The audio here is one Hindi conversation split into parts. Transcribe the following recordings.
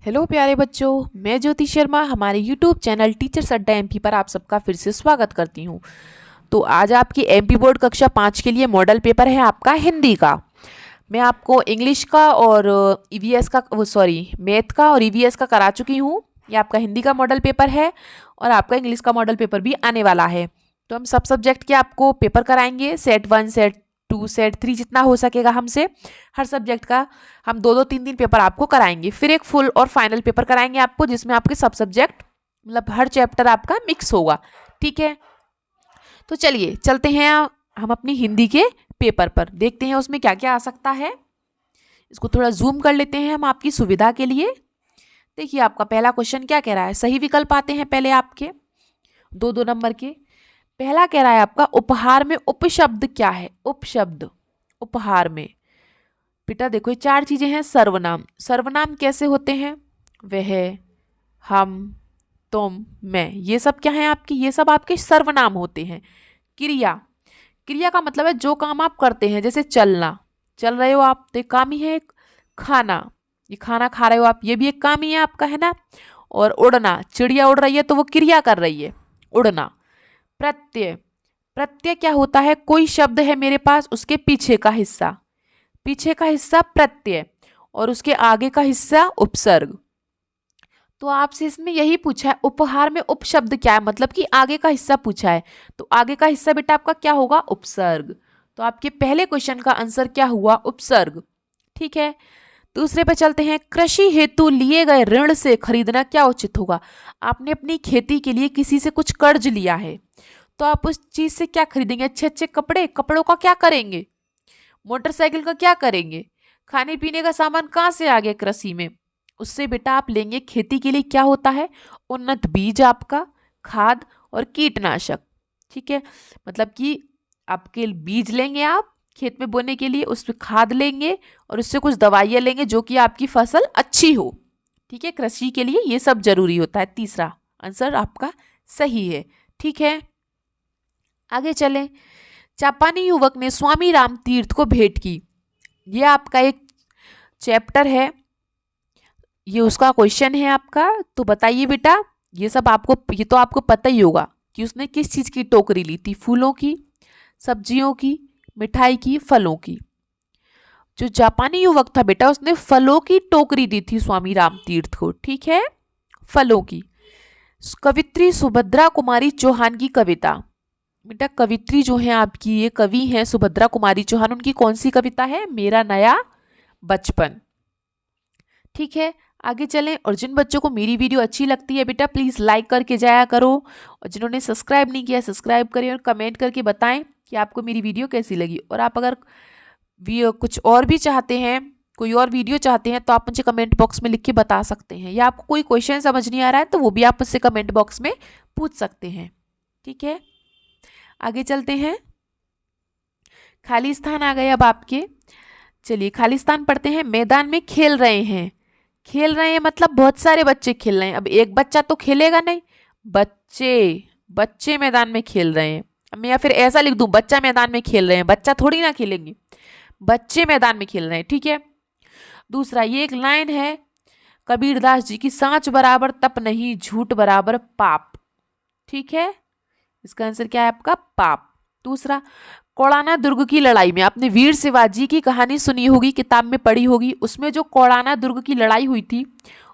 हेलो प्यारे बच्चों, मैं ज्योति शर्मा हमारे यूट्यूब चैनल टीचर्स अड्डा एमपी पर आप सबका फिर से स्वागत करती हूँ। तो आज आपकी एमपी बोर्ड कक्षा 5 के लिए मॉडल पेपर है आपका हिंदी का। मैं आपको इंग्लिश का और ईवीएस का मैथ का और ईवीएस का करा चुकी हूँ। ये आपका हिंदी का मॉडल पेपर है और आपका इंग्लिश का मॉडल पेपर भी आने वाला है। तो हम सब सब्जेक्ट के आपको पेपर कराएंगे, सेट 1 सेट 2 सेट 3 जितना हो सकेगा हमसे। हर सब्जेक्ट का हम दो दो तीन तीन पेपर आपको कराएंगे, फिर एक फुल और फाइनल पेपर कराएंगे आपको, जिसमें आपके सब सब्जेक्ट मतलब हर चैप्टर आपका मिक्स होगा। ठीक है, तो चलिए चलते हैं हम अपनी हिंदी के पेपर पर, देखते हैं उसमें क्या क्या आ सकता है। इसको थोड़ा जूम कर लेते हैं हम आपकी सुविधा के लिए। देखिए आपका पहला क्वेश्चन क्या कह रहा है, सही विकल्प आते हैं पहले आपके दो दो नंबर के। पहला कह रहा है आपका उपहार में उपशब्द क्या है। उपशब्द उपहार में बेटा देखो ये चार चीजें हैं। सर्वनाम, सर्वनाम कैसे होते हैं, वह, हम, तुम, मैं, ये सब क्या है आपके, ये सब आपके सर्वनाम होते हैं। क्रिया, क्रिया का मतलब है जो काम आप करते हैं, जैसे चलना, चल रहे हो आप तो एक काम ही है। एक खाना, ये खाना खा रहे हो आप, ये भी एक काम ही है आपका, है ना। और उड़ना, चिड़िया उड़ रही है तो वो क्रिया कर रही है, उड़ना। प्रत्यय, प्रत्यय क्या होता है, कोई शब्द है मेरे पास, उसके पीछे का हिस्सा, पीछे का हिस्सा प्रत्यय और उसके आगे का हिस्सा उपसर्ग। तो आपसे इसमें यही पूछा है उपहार में उपशब्द क्या है, मतलब कि आगे का हिस्सा पूछा है, तो आगे का हिस्सा बेटा आपका क्या होगा, उपसर्ग। तो आपके पहले क्वेश्चन का आंसर क्या हुआ, उपसर्ग। ठीक है, दूसरे पे चलते हैं। कृषि हेतु लिए गए ऋण से खरीदना क्या उचित होगा। आपने अपनी खेती के लिए किसी से कुछ कर्ज लिया है, तो आप उस चीज से क्या खरीदेंगे, अच्छे अच्छे कपड़े, कपड़ों का क्या करेंगे, मोटरसाइकिल का क्या करेंगे, खाने पीने का सामान कहाँ से आ गया कृषि में, उससे बेटा आप लेंगे खेती के लिए क्या होता है, उन्नत बीज आपका, खाद और कीटनाशक। ठीक है, मतलब कि आपके बीज लेंगे आप खेत में बोने के लिए, उसमें खाद लेंगे और उससे कुछ दवाइयाँ लेंगे जो कि आपकी फसल अच्छी हो। ठीक है, कृषि के लिए ये सब जरूरी होता है। तीसरा आंसर आपका सही है। ठीक है, आगे चलें। जापानी युवक ने स्वामी राम तीर्थ को भेंट की, ये आपका एक चैप्टर है, ये उसका क्वेश्चन है आपका। तो बताइए बेटा, ये सब आपको, ये तो आपको पता ही होगा कि उसने किस चीज की टोकरी ली थी, फूलों की, सब्जियों की, मिठाई की, फलों की। जो जापानी युवक था बेटा, उसने फलों की टोकरी दी थी स्वामी राम तीर्थ को। ठीक है, फलों की। कवित्री सुभद्रा कुमारी चौहान की कविता, बेटा कवित्री जो है आपकी, ये कवि है सुभद्रा कुमारी चौहान, उनकी कौन सी कविता है, मेरा नया बचपन। ठीक है, आगे चलें। और जिन बच्चों को मेरी वीडियो अच्छी लगती है बेटा, प्लीज़ लाइक करके जाया करो, और जिन्होंने सब्सक्राइब नहीं किया सब्सक्राइब करें और कमेंट करके बताएं कि आपको मेरी वीडियो कैसी लगी। और आप अगर कुछ और भी चाहते हैं, कोई और वीडियो चाहते हैं, तो आप मुझे कमेंट बॉक्स में लिख के बता सकते हैं, या आपको कोई क्वेश्चन समझ नहीं आ रहा है तो वो भी आप मुझसे कमेंट बॉक्स में पूछ सकते हैं। ठीक है, आगे चलते हैं। खाली स्थान आ गए अब आपके। चलिए खाली स्थान पढ़ते हैं। मैदान में खेल रहे हैं, खेल रहे हैं मतलब बहुत सारे बच्चे खेल रहे हैं। अब एक बच्चा तो खेलेगा नहीं, बच्चे, बच्चे मैदान में खेल रहे हैं। अब मैं या फिर ऐसा लिख दूं, बच्चा मैदान में खेल रहे हैं, बच्चा थोड़ी ना खेलेंगे, बच्चे मैदान में खेल रहे हैं। ठीक है, दूसरा ये एक लाइन है कबीरदास जी की, सांच बराबर तप नहीं, झूठ बराबर पाप। ठीक है, इसका आंसर क्या है आपका, पाप। दूसरा, कोड़ाना दुर्ग की लड़ाई में, आपने वीर शिवाजी की कहानी सुनी होगी, किताब में पढ़ी होगी, उसमें जो कोड़ाना दुर्ग की लड़ाई हुई थी,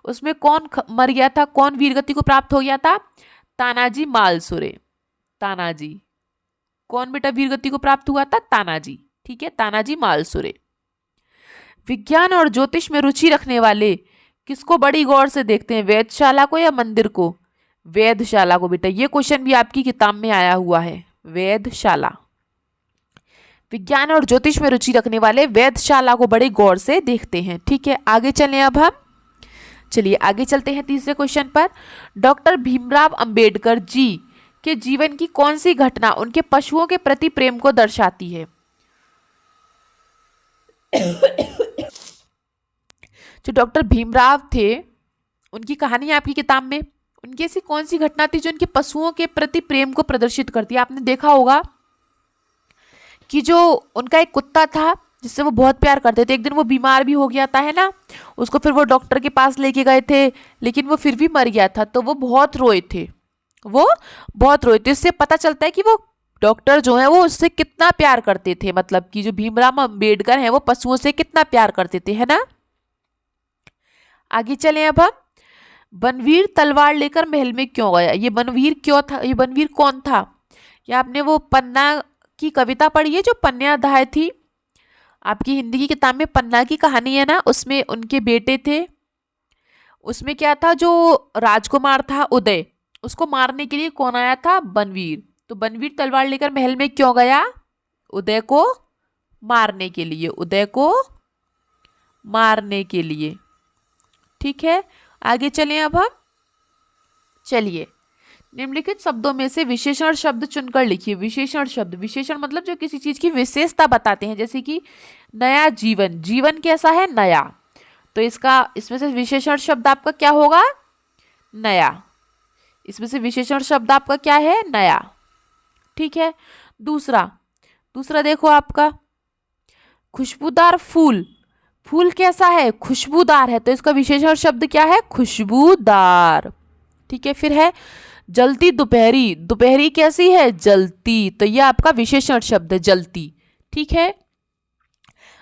उसमें कौन मर गया था, कौन वीरगति को प्राप्त हो गया था, तानाजी मालसुरे। तानाजी, कौन बेटा वीरगति को प्राप्त हुआ था, तानाजी। ठीक है, तानाजी मालसुरे। विज्ञान और ज्योतिष में रुचि रखने वाले किसको बड़ी गौर से देखते हैं, वेधशाला को या मंदिर को, वेधशाला को। बेटा ये क्वेश्चन भी आपकी किताब में आया हुआ है, वेधशाला। विज्ञान और ज्योतिष में रुचि रखने वाले वेधशाला को बड़े गौर से देखते हैं। ठीक है, आगे चलें अब हम। चलिए आगे चलते हैं तीसरे क्वेश्चन पर। डॉक्टर भीमराव अंबेडकर जी के जीवन की कौन सी घटना उनके पशुओं के प्रति प्रेम को दर्शाती है। जो डॉक्टर भीमराव थे, उनकी कहानी आपकी किताब में, उनकी ऐसी कौन सी घटना थी जो उनके पशुओं के प्रति प्रेम को प्रदर्शित करती है। आपने देखा होगा कि जो उनका एक कुत्ता था जिससे वो बहुत प्यार करते थे। एक दिन वो बीमार भी हो गया था, है ना, उसको फिर वो डॉक्टर के पास लेके गए थे, लेकिन वो फिर भी मर गया था, तो वो बहुत रोए थे, वो बहुत रोए थे। इससे पता चलता है कि वो डॉक्टर जो है वो उससे कितना प्यार करते थे, मतलब कि जो भीमराव अंबेडकर हैं वो पशुओं से कितना प्यार करते थे, है ना। आगे चले अब हम, बनवीर तलवार लेकर महल में क्यों गया। ये बनवीर क्यों था, ये बनवीर कौन था। ये आपने वो पन्ना की कविता पढ़ी है, जो पन्नाध्याय थी आपकी हिंदी की किताब में, पन्ना की कहानी है ना, उसमें उनके बेटे थे। उसमें क्या था, जो राजकुमार था उदय, उसको मारने के लिए कौन आया था, बनवीर। तो बनवीर तलवार लेकर महल में क्यों गया, उदय को मारने के लिए, उदय को मारने के लिए। ठीक है, आगे चलें अब हम। चलिए, निम्नलिखित शब्दों में से विशेषण शब्द चुनकर लिखिए। विशेषण शब्द, विशेषण मतलब जो किसी चीज की विशेषता बताते हैं, जैसे कि नया जीवन, जीवन कैसा है, नया, तो इसमें से विशेषण शब्द आपका क्या होगा, नया। इसमें से विशेषण शब्द आपका क्या है, नया। ठीक है, दूसरा दूसरा देखो आपका, खुशबूदार फूल, फूल कैसा है, खुशबूदार है, तो इसका विशेषण शब्द क्या है, खुशबूदार। ठीक है, फिर है जलती दोपहरी, दोपहरी कैसी है, जलती, तो यह आपका विशेषण शब्द है, जलती। ठीक है,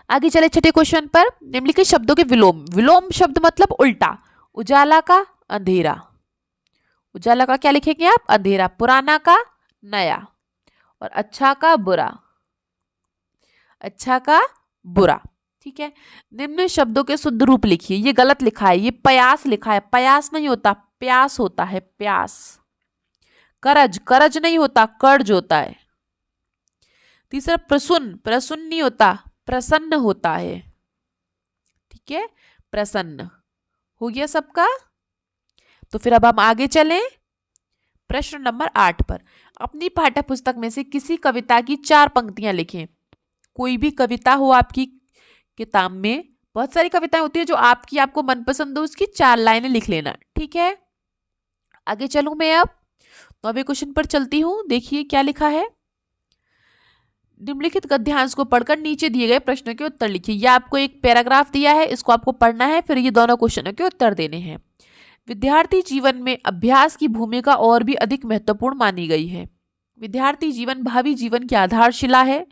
आगे चले छठे क्वेश्चन पर, निम्नलिखित शब्दों के विलोम। विलोम शब्द मतलब उल्टा, उजाला का अंधेरा, उजाला का क्या लिखेंगे आप, अंधेरा, पुराना का नया, और अच्छा का बुरा, अच्छा का बुरा। ठीक है, निम्न शब्दों के शुद्ध रूप लिखिए। ये गलत लिखा है, ये प्रयास लिखा है, प्रयास नहीं होता, प्यास होता है, प्यास। करज, करज नहीं होता, कर्ज होता है। तीसरा प्रसन्न, प्रसन्न नहीं होता, प्रसन्न होता है। ठीक है, प्रसन्न हो गया सबका। तो फिर अब हम आगे चलें प्रश्न नंबर 8 पर। अपनी पाठ्य पुस्तक में से किसी कविता की 4 पंक्तियां लिखें। कोई भी कविता हो आपकी किताब में, बहुत सारी कविताएं होती है, जो आपको मनपसंद हो उसकी 4 लाइनें लिख लेना। ठीक है, आगे चलूं मैं अब 9वें क्वेश्चन पर चलती हूं। देखिए क्या लिखा है, निम्नलिखित गद्यांश को पढ़कर नीचे दिए गए प्रश्नों के उत्तर लिखिए। यह आपको एक पैराग्राफ दिया है, इसको आपको पढ़ना है, फिर ये दोनों क्वेश्चनों के उत्तर देने हैं। विद्यार्थी जीवन में अभ्यास की भूमिका और भी अधिक महत्वपूर्ण मानी गई है। विद्यार्थी जीवन भावी जीवन की आधारशिला है।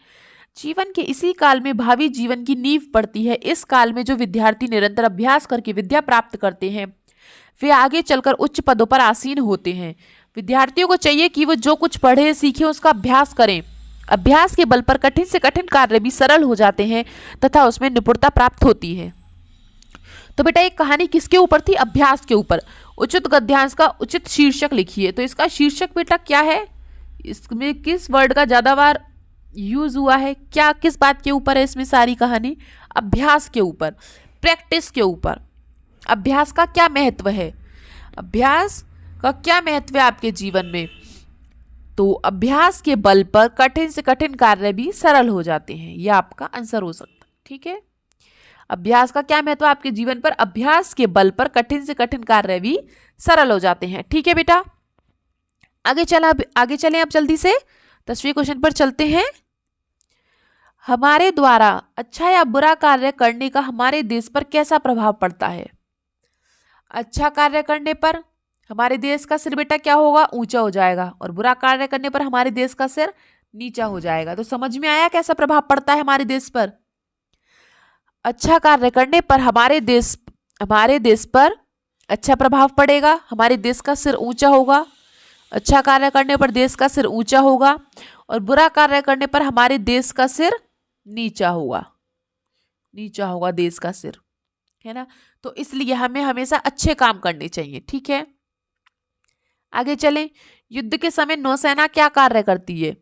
जीवन के इसी काल में भावी जीवन की नींव पड़ती है। इस काल में जो विद्यार्थी निरंतर अभ्यास करके विद्या प्राप्त करते हैं, वे आगे चलकर उच्च पदों पर आसीन होते हैं। विद्यार्थियों को चाहिए कि वो जो कुछ पढ़े सीखे उसका अभ्यास करें। अभ्यास के बल पर कठिन से कठिन कार्य भी सरल हो जाते हैं तथा उसमें निपुणता प्राप्त होती है। तो बेटा एक कहानी किसके ऊपर थी, अभ्यास के ऊपर। उचित गद्यांश का उचित शीर्षक लिखिए। तो इसका शीर्षक बेटा क्या है, इसमें किस वर्ड का ज्यादा बार यूज हुआ है, क्या किस बात के ऊपर है इसमें सारी कहानी, अभ्यास के ऊपर, प्रैक्टिस के ऊपर। अभ्यास का क्या महत्व है, अभ्यास का क्या महत्व है आपके जीवन में। तो अभ्यास के बल पर कठिन से कठिन कार्य भी सरल हो जाते हैं, यह आपका आंसर हो सकता है। ठीक है, अभ्यास का क्या महत्व आपके जीवन पर, अभ्यास के बल पर कठिन से कठिन कार्य भी सरल हो जाते हैं। ठीक है बेटा, आगे चलें अब जल्दी से 10वें क्वेश्चन पर चलते हैं। हमारे द्वारा अच्छा या बुरा कार्य करने का हमारे देश पर कैसा प्रभाव पड़ता है। अच्छा कार्य करने पर हमारे देश का सिर बेटा क्या होगा, ऊंचा हो जाएगा, और बुरा कार्य करने पर हमारे देश का सिर नीचा हो जाएगा। तो समझ में आया कैसा प्रभाव पड़ता है हमारे देश पर। अच्छा कार्य करने पर हमारे देश पर अच्छा प्रभाव पड़ेगा, हमारे देश का सिर ऊंचा होगा। अच्छा कार्य करने पर देश का सिर ऊंचा होगा, और बुरा कार्य करने पर हमारे देश का सिर नीचा होगा, नीचा होगा देश का सिर, है ना। तो इसलिए हमें हमेशा अच्छे काम करने चाहिए। ठीक है, आगे चलें। युद्ध के समय नौसेना क्या कार्य करती है।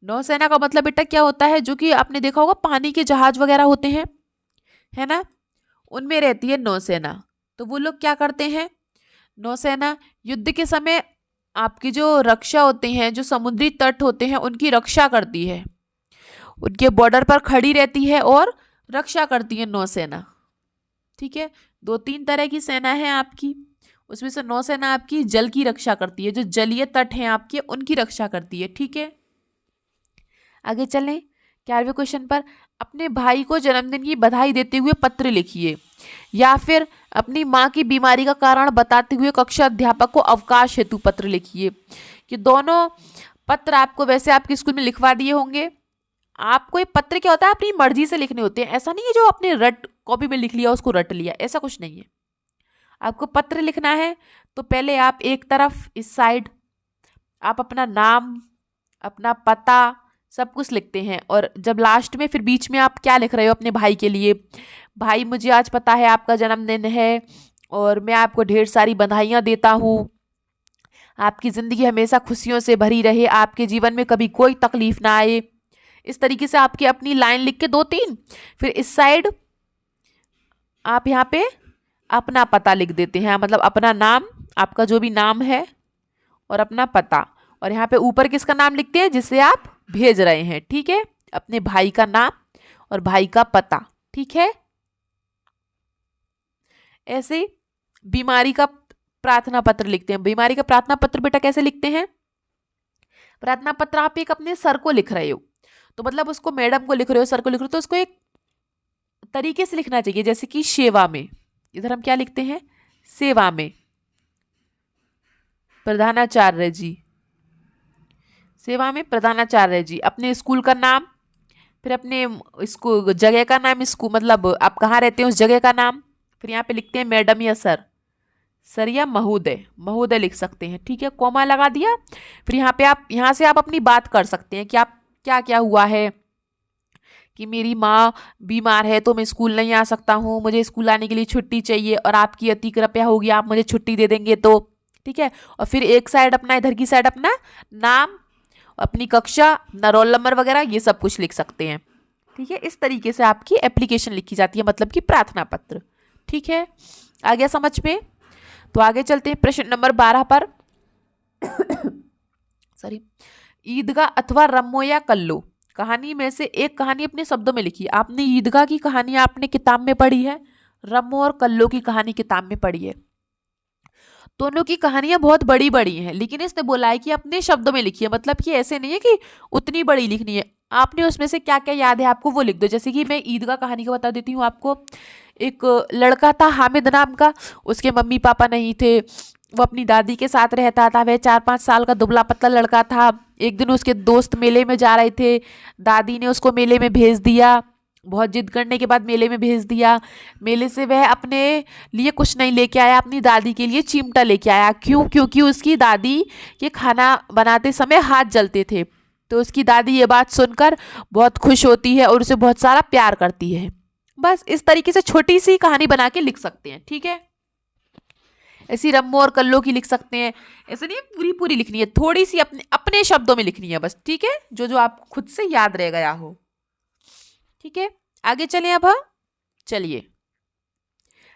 नौसेना का मतलब बेटा क्या होता है, जो कि आपने देखा होगा पानी के जहाज वगैरह होते हैं, है ना, उनमें रहती है नौसेना। तो वो लोग क्या करते हैं, नौसेना युद्ध के समय आपकी जो रक्षा होती हैं, जो समुद्री तट होते हैं उनकी रक्षा करती है, उनके बॉर्डर पर खड़ी रहती है और रक्षा करती है नौसेना। ठीक है, 2-3 तरह की सेना है आपकी, उसमें से नौसेना आपकी जल की रक्षा करती है, जो जलीय तट हैं आपके उनकी रक्षा करती है। ठीक है, आगे चलें 11वें क्वेश्चन पर। अपने भाई को जन्मदिन की बधाई देते हुए पत्र लिखिए, या फिर अपनी माँ की बीमारी का कारण बताते हुए कक्षा अध्यापक को अवकाश हेतु पत्र लिखिए। कि दोनों पत्र आपको वैसे आपके स्कूल में लिखवा दिए होंगे। आपको ये पत्र क्या होता है, अपनी मर्जी से लिखने होते हैं। ऐसा नहीं है जो अपने रट कॉपी में लिख लिया उसको रट लिया, ऐसा कुछ नहीं है। आपको पत्र लिखना है तो पहले आप एक तरफ इस साइड आप अपना नाम, अपना पता, सब कुछ लिखते हैं, और जब लास्ट में फिर बीच में आप क्या लिख रहे हो अपने भाई के लिए, भाई मुझे आज पता है आपका जन्मदिन है और मैं आपको ढेर सारी बधाइयाँ देता हूँ। आपकी ज़िंदगी हमेशा खुशियों से भरी रहे, आपके जीवन में कभी कोई तकलीफ ना आए। इस तरीके से आपकी अपनी लाइन लिख के 2-3, फिर इस साइड आप यहाँ पे अपना पता लिख देते हैं, मतलब अपना नाम, आपका जो भी नाम है और अपना पता, और यहाँ पे ऊपर किसका नाम लिखते हैं जिसे आप भेज रहे हैं। ठीक है, अपने भाई का नाम और भाई का पता। ठीक है, ऐसे ही बीमारी का प्रार्थना पत्र लिखते हैं। बीमारी का प्रार्थना पत्र बेटा कैसे लिखते हैं? प्रार्थना पत्र आप एक अपने सर को लिख रहे हो, तो मतलब उसको मैडम को लिख रहे हो, सर को लिख रहे हो, तो उसको एक तरीके से लिखना चाहिए। जैसे कि सेवा में, इधर हम क्या लिखते हैं, सेवा में प्रधानाचार्य जी, सेवा में प्रधानाचार्य जी। अपने स्कूल का नाम, फिर अपने स्कूल जगह का नाम, स्कूल मतलब आप कहाँ रहते हैं उस जगह का नाम, फिर यहाँ पे लिखते हैं मैडम या सर, सर या महोदय, महोदय लिख सकते हैं। ठीक है, कॉमा लगा दिया। फिर यहाँ पे आप, यहाँ से आप अपनी बात कर सकते हैं कि आप क्या क्या हुआ है, कि मेरी माँ बीमार है तो मैं स्कूल नहीं आ सकता हूँ, मुझे स्कूल आने के लिए छुट्टी चाहिए और आपकी अति कृपया होगी, आप मुझे छुट्टी दे देंगे तो। ठीक है, और फिर एक साइड अपना, इधर की साइड अपना नाम, अपनी कक्षा, अपना रोल नंबर वगैरह ये सब कुछ लिख सकते हैं। ठीक है, इस तरीके से आपकी एप्लीकेशन लिखी जाती है, मतलब कि प्रार्थना पत्र। ठीक है, आ गया समझ में? तो आगे चलते हैं प्रश्न नंबर 12 पर। सॉरी, ईदगाह अथवा रम्मो या कल्लो, कहानी में से एक कहानी अपने शब्दों में लिखी। आपने ईदगाह की कहानी आपने किताब में पढ़ी है, रम्मो और कल्लो की कहानी किताब में पढ़ी है। दोनों की कहानियां बहुत बड़ी बड़ी हैं, लेकिन इसने बोला है कि अपने शब्दों में लिखिए, मतलब कि ऐसे नहीं है कि उतनी बड़ी लिखनी है। आपने उसमें से क्या क्या याद है आपको वो लिख दो। जैसे कि मैं ईदगाह कहानी को बता देती हूँ आपको। एक लड़का था हामिद नाम का, उसके मम्मी पापा नहीं थे, वो अपनी दादी के साथ रहता था। वह 4-5 साल का दुबला पतला लड़का था। एक दिन उसके दोस्त मेले में जा रहे थे, दादी ने उसको मेले में भेज दिया, बहुत जिद करने के बाद मेले में भेज दिया। मेले से वह अपने लिए कुछ नहीं लेके आया, अपनी दादी के लिए चिमटा लेके आया। क्यों? क्योंकि उसकी दादी के खाना बनाते समय हाथ जलते थे। तो उसकी दादी ये बात सुनकर बहुत खुश होती है और उसे बहुत सारा प्यार करती है। बस इस तरीके से छोटी सी कहानी बना के लिख सकते हैं। ठीक है, ऐसी रम्मो और कल्लो की लिख सकते हैं। ऐसे नहीं पूरी पूरी लिखनी है, थोड़ी सी अपने अपने शब्दों में लिखनी है बस। ठीक है, जो जो आप खुद से याद रह गया हो। ठीक है, आगे चलें अब हम। चलिए,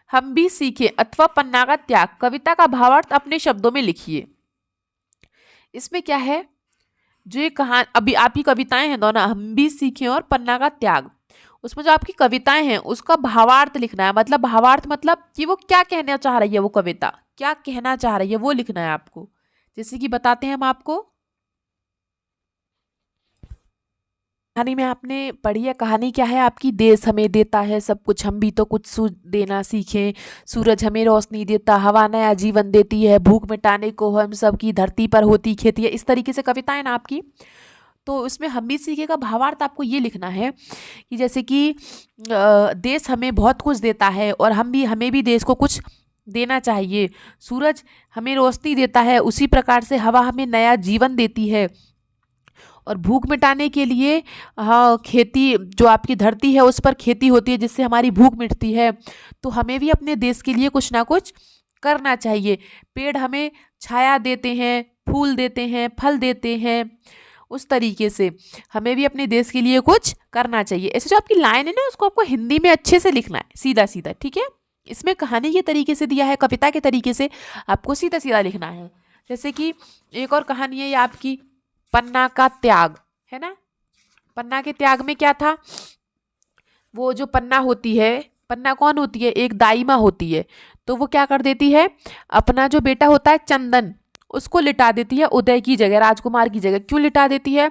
हम भी सीखे अथवा पन्ना का त्याग, कविता का भावार्थ अपने शब्दों में लिखिए। इसमें क्या है, जो ये कहानी अभी आपकी कविताएं हैं दोनों, हम भी सीखे और पन्ना का त्याग, उसमें जो आपकी कविताएं हैं उसका भावार्थ लिखना है। मतलब भावार्थ मतलब कि वो क्या कहना चाह रही है, वो कविता क्या कहना चाह रही है वो लिखना है आपको। जैसे कि बताते हैं हम आपको, कहानी में आपने पढ़ी है। कहानी क्या है आपकी, देश हमें देता है सब कुछ, हम भी तो कुछ देना सीखें। सूरज हमें रोशनी देता, हवा नया जीवन देती है, भूख मिटाने को हम सब की धरती पर होती खेती है। इस तरीके से कविताएं ना आपकी। तो उसमें हम भी सीखे का भावार्थ आपको ये लिखना है कि जैसे कि देश हमें बहुत कुछ देता है और हमें भी देश को कुछ देना चाहिए। सूरज हमें रोशनी देता है, उसी प्रकार से हवा हमें नया जीवन देती है। और भूख मिटाने के लिए हाँ, खेती जो आपकी धरती है उस पर खेती होती है जिससे हमारी भूख मिटती है। तो हमें भी अपने देश के लिए कुछ ना कुछ करना चाहिए। पेड़ हमें छाया देते हैं, फूल देते हैं, फल देते हैं। उस तरीके से हमें भी अपने देश के लिए कुछ करना चाहिए। ऐसे जो आपकी लाइन है ना उसको आपको हिंदी में अच्छे से लिखना है, सीधा सीधा। ठीक है, इसमें कहानी के तरीके से दिया है, कविता के तरीके से आपको सीधा सीधा लिखना है। जैसे कि एक और कहानी है ये आपकी पन्ना का त्याग, है ना। पन्ना के त्याग में क्या था, वो जो पन्ना होती है, पन्ना कौन होती है, एक दाई माँ होती है। तो वो क्या कर देती है, अपना जो बेटा होता है चंदन, उसको लिटा देती है उदय की जगह, राजकुमार की जगह। क्यों लिटा देती है,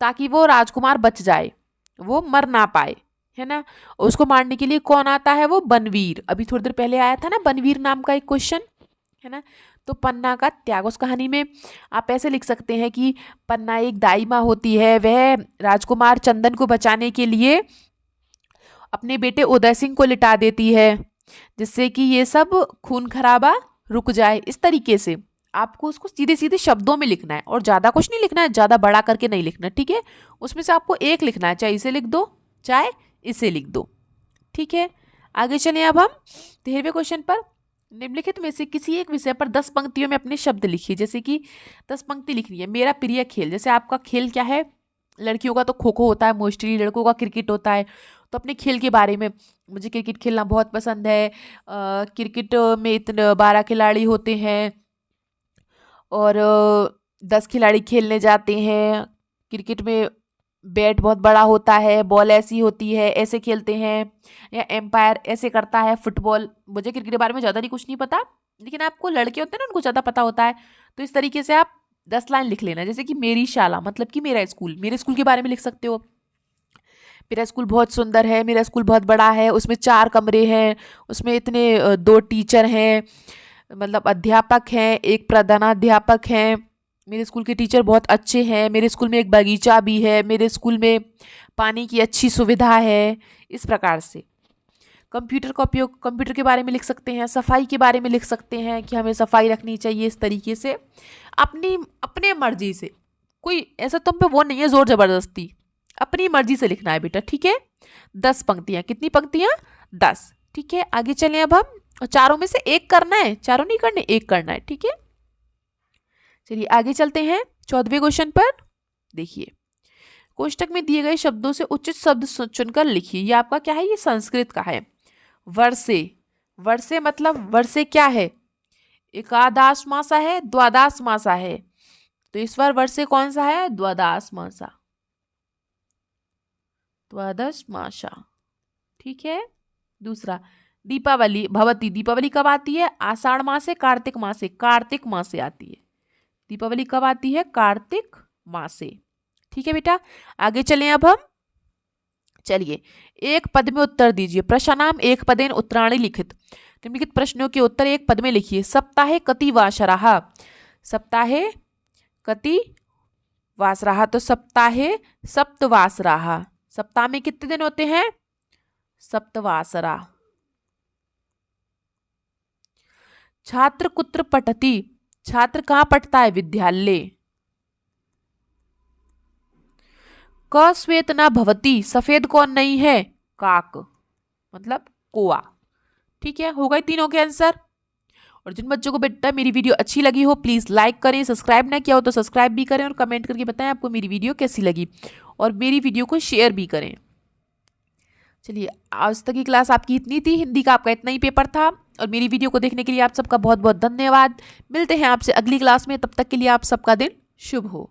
ताकि वो राजकुमार बच जाए, वो मर ना पाए। है ना। और उसको मारने के लिए कौन आता है, वो बनवीर। अभी थोड़ी देर पहले आया था ना बनवीर नाम का एक क्वेश्चन, है ना। तो पन्ना का त्याग, उस कहानी में आप ऐसे लिख सकते हैं कि पन्ना एक दाई माँ होती है, वह राजकुमार चंदन को बचाने के लिए अपने बेटे उदय सिंह को लिटा देती है, जिससे कि ये सब खून खराबा रुक जाए। इस तरीके से आपको उसको सीधे सीधे शब्दों में लिखना है, और ज़्यादा कुछ नहीं लिखना है, ज़्यादा बड़ा करके नहीं लिखना, ठीक है। उसमें से आपको एक लिखना है, चाहे इसे लिख दो चाहे इसे लिख दो, ठीक है। आगे चलें अब हम 13वें क्वेश्चन पर। निम्नलिखित में से किसी एक विषय पर 10 पंक्तियों में अपने शब्द लिखिए। जैसे कि 10 पंक्ति लिखनी है। मेरा प्रिय खेल, जैसे आपका खेल क्या है, लड़कियों का तो खो खो होता है मोस्टली, लड़कों का क्रिकेट होता है। तो अपने खेल के बारे में, मुझे क्रिकेट खेलना बहुत पसंद है। क्रिकेट में इतने 12 खिलाड़ी होते हैं और 10 खिलाड़ी खेलने जाते हैं। क्रिकेट में बैट बहुत बड़ा होता है, बॉल ऐसी होती है, ऐसे खेलते हैं, या एम्पायर ऐसे करता है। फुटबॉल, मुझे क्रिकेट के बारे में ज़्यादा नहीं कुछ नहीं पता, लेकिन आपको लड़के होते हैं ना, उनको ज़्यादा पता होता है। तो इस तरीके से आप 10 लाइन लिख लेना। जैसे कि मेरी शाला मतलब कि मेरा स्कूल, मेरे स्कूल के बारे में लिख सकते हो। मेरा स्कूल बहुत सुंदर है, मेरा स्कूल बहुत बड़ा है, उसमें 4 कमरे हैं, उसमें इतने 2 टीचर हैं, मतलब अध्यापक हैं, एक प्रधानाध्यापक हैं। मेरे स्कूल के टीचर बहुत अच्छे हैं, मेरे स्कूल में एक बगीचा भी है, मेरे स्कूल में पानी की अच्छी सुविधा है। इस प्रकार से कंप्यूटर का उपयोग, कंप्यूटर के बारे में लिख सकते हैं, सफाई के बारे में लिख सकते हैं कि हमें सफाई रखनी चाहिए। इस तरीके से अपनी अपने मर्जी से, कोई ऐसा तुम पे वो नहीं है जोर जबरदस्ती, अपनी मर्जी से लिखना है बेटा, ठीक है। 10 पंक्तियां, कितनी पंक्तियां, 10, ठीक है। आगे चलें अब हम, और चारों में से एक करना है, चारों नहीं करने, एक करना है, ठीक है। चलिए आगे चलते हैं 14वें क्वेश्चन पर। देखिए, कोष्टक में दिए गए शब्दों से उचित शब्द चुनकर लिखिए। ये आपका क्या है, ये संस्कृत का है। वर्षे, वर्षे मतलब वर्षे क्या है, एकादाश मासा है, द्वादश मासा है। तो इस बार वर्षे कौन सा है, द्वादश मासा, द्वादश मासा, ठीक है। दूसरा, दीपावली भवती, दीपावली कब आती है, आषाढ़ मासे, कार्तिक मासे, कार्तिक मास से आती है। दीपावली कब आती है, कार्तिक मास से, ठीक है बेटा। आगे चलें अब हम। चलिए, एक पद में उत्तर दीजिए। प्रश्नाम एक पदेन उत्तराणि लिखित। निम्नलिखित प्रश्नों के उत्तर एक पद में लिखिए। सप्ताहे कति वासराः, सप्ताहे कति वासराः, तो सप्ताहे सप्तवासराः। सप्ताह में कितने दिन होते हैं, सप्तवासरा। छात्र कुत्र पठति, छात्र कहाँ पढ़ता है, विद्यालय। क श्वेत न भवति, सफेद कौन नहीं है, काक मतलब कोआ, ठीक है। हो गए तीनों के आंसर। और जिन बच्चों को बेटा मेरी वीडियो अच्छी लगी हो प्लीज़ लाइक करें, सब्सक्राइब ना किया हो तो सब्सक्राइब भी करें, और कमेंट करके बताएं आपको मेरी वीडियो कैसी लगी, और मेरी वीडियो को शेयर भी करें। चलिए, आज तक की क्लास आपकी इतनी थी, हिंदी का आपका इतना ही पेपर था, और मेरी वीडियो को देखने के लिए आप सबका बहुत बहुत धन्यवाद। मिलते हैं आपसे अगली क्लास में, तब तक के लिए आप सबका दिन शुभ हो।